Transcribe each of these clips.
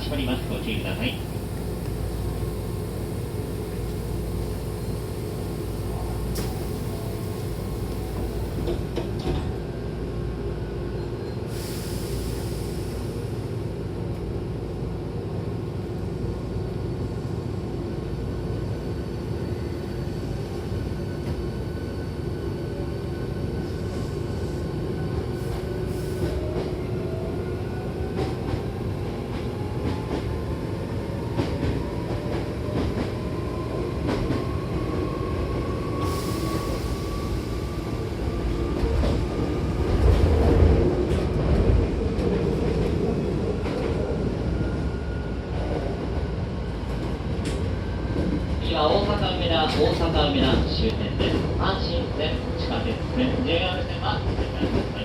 閉まります。ご注意ください。次は大阪梅田終点です。阪神線、地下鉄線、JR 線はお使いください。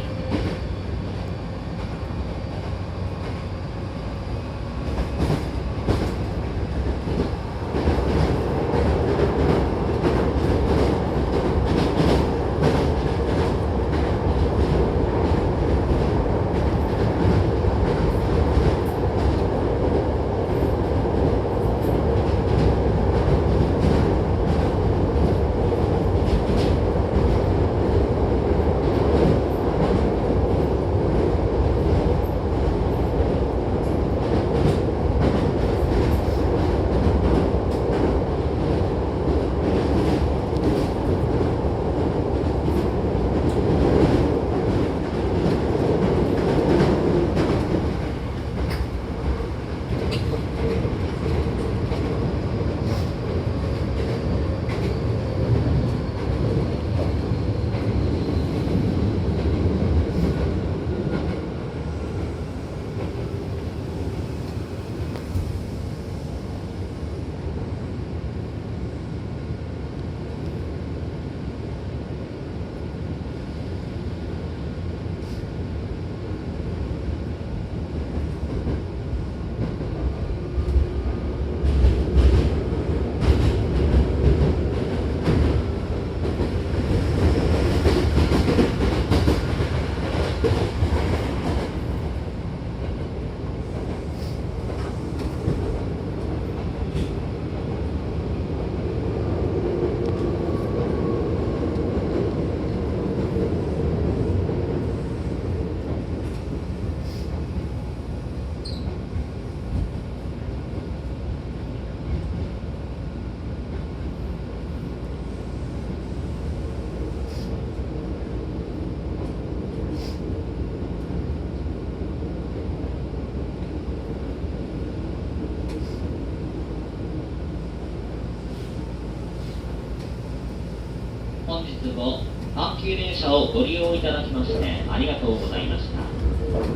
本日も阪急電車をご利用いただきましてありがとうございました。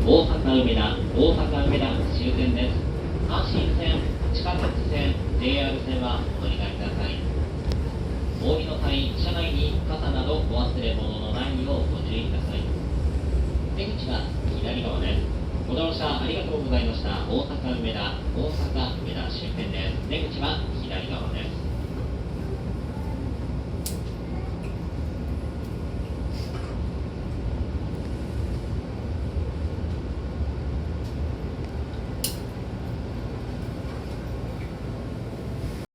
大阪梅田終点です。阪神線、地下鉄線、JR 線はお乗り換えください。お降りの際、車内に傘などお忘れ物のないようご注意ください。出口は左側です。ご乗車ありがとうございました。大阪梅田終点です。出口は左側です。